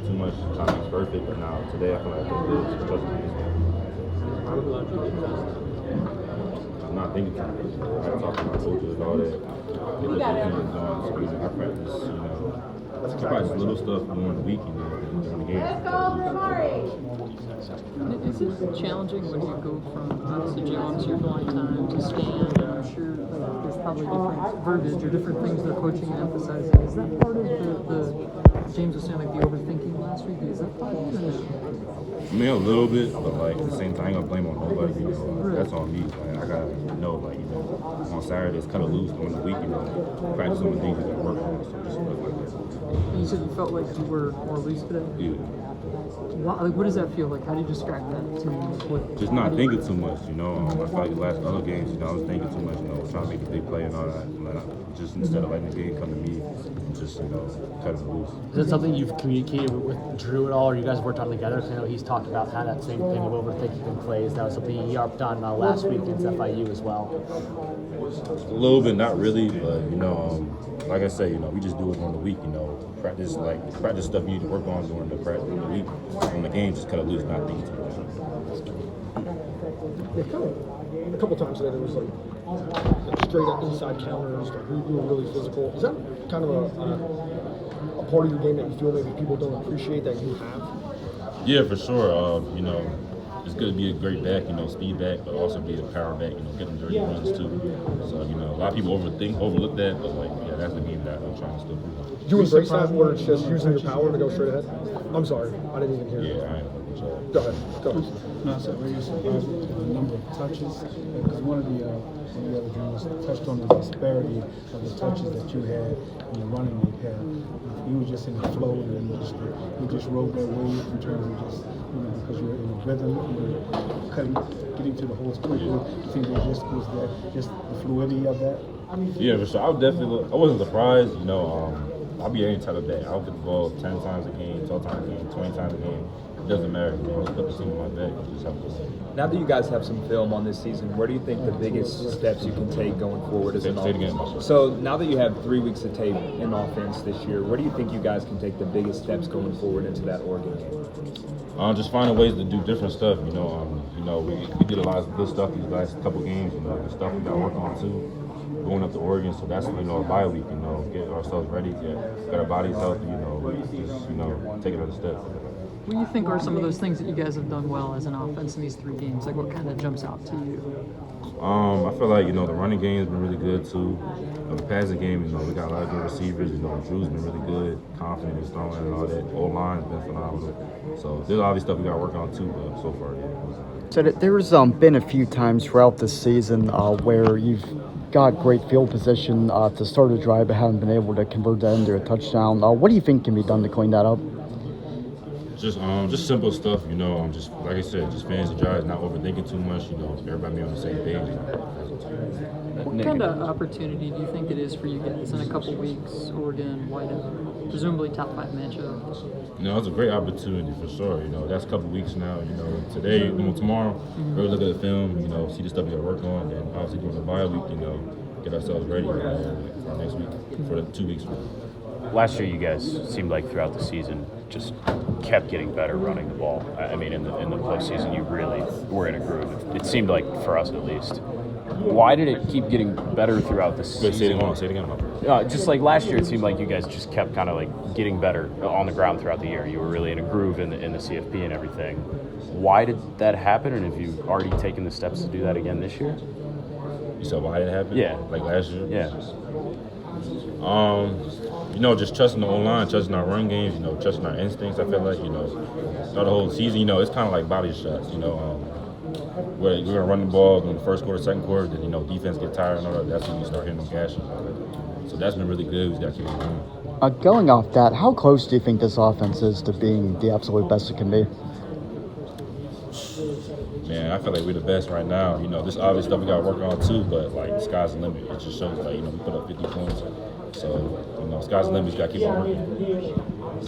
thinking too much, trying to be perfect. But now today, I feel like I feel good. Just trusting me. I'm not thinking too much. I talk to my coaches and all that. They look at me and so I practice, I practice little stuff during the week, during the game. Let's go, Ramari! Is it challenging when you go from obviously J-Lom's your flying time to stand? And I'm sure there's probably different verbiage or different things they're coaching and emphasizing. Is that part of the James was saying, like the overthinking last week? Is that part of it? I mean, a little bit, but like at the same time, I ain't gonna blame on nobody. That's on me. Like I gotta know, on Saturdays, cut it loose during the week. Practice some of the things that I work on. So just stuff like that. You said you felt like you were more loose today. Yeah. What does that feel like? How do you describe that to me? Just not thinking too much. I feel like the last other games, I was thinking too much. Trying to make a big play and all that. Just instead of letting the game come to me, just cut it loose. Is that something you've communicated with Drew at all, or you guys worked on together? Because I know he's talked about kind of that same thing of overthinking plays. That was something he harped on last week against FIU as well. A little bit, not really, but like I say, we just do it during the week. Practice stuff you need to work on during the week. On the game, just cut it loose, not thinking too much. A couple times today there was like straight up inside counters. We were really physical. Is that kind of a part of your game that you feel maybe people don't appreciate that you have? Yeah, for sure. It's good to be a great back, speed back, but also be a power back, get them dirty runs too. So, a lot of people overlook that, but that's the game that I'm trying to still do. Do you embrace that where it's just using your power to go straight ahead? I'm sorry, I didn't even hear you. Yeah, I ain't fucking sure. Go ahead. No, I said, were you surprised with the number of touches? Because one of the other journalists touched on the disparity of the touches that you had and the running you had. You were just in the flow and you just rode that wave in terms of just, because you're in a rhythm, you're getting to the holes quickly. Do you think there just was that, just the fluidity of that? Yeah, for sure. I wasn't surprised, I'll be any type of back. I'll get the ball 10 times a game, 12 times a game, 20 times a game. It doesn't matter. I'll put the team on my back. Just have to. Now that you guys have some film on this season, where do you think the biggest steps you can take going forward as an offense? So now that you have 3 weeks of tape in offense this year, where do you think you guys can take the biggest steps going forward into that Oregon game? Just finding ways to do different stuff. We did a lot of good stuff these last couple games. The stuff we got to work on too. Going up to Oregon, so that's a bye week. Get ourselves ready, get our bodies healthy. Just take another step. What do you think are some of those things that you guys have done well as an offense in these 3 games? Like, what kind of jumps out to you? I feel like, the running game has been really good, too. The passing game, we got a lot of good receivers. Drew's been really good, confident in throwing and all that. O-line's been phenomenal. So there's obvious stuff we got to work on, too, but so far, yeah. So there's been a few times throughout this season where you've got great field position to start a drive but haven't been able to convert that into a touchdown. What do you think can be done to clean that up? Just simple stuff, just like I said, just fancy drives, not overthinking too much, everybody be on the same page. What kind of opportunity do you think it is for you guys in a couple weeks, Oregon, Whiteout, presumably top 5 matchup? It's a great opportunity for sure. That's a couple weeks now. Today, tomorrow, we'll look at the film, see the stuff we got to work on, and obviously during the bye week, get ourselves ready for next week, for the 2 weeks. Last year, you guys seemed like throughout the season just kept getting better running the ball. I mean, in the postseason, you really were in a groove. It seemed like, for us at least. Why did it keep getting better throughout the season? Say it again. Just like last year, it seemed like you guys just kept kind of like getting better on the ground throughout the year. You were really in a groove in the CFP and everything. Why did that happen? And have you already taken the steps to do that again this year? You said why did it happen? Yeah. Like last year? Yeah. Just trusting the O-line, trusting our run games, trusting our instincts. I feel like, throughout the whole season, it's kind of like body shots, where we're going to run the ball in the first quarter, second quarter, then, defense get tired and all that. That's when you start hitting them gashes. So that's been really good. We just got to keep it going. Going off that, how close do you think this offense is to being the absolute best it can be? Man, I feel like we're the best right now. This obvious stuff we got to work on too, but the sky's the limit. It just shows we put up 50 points. So, sky's the limit. We got to keep on working.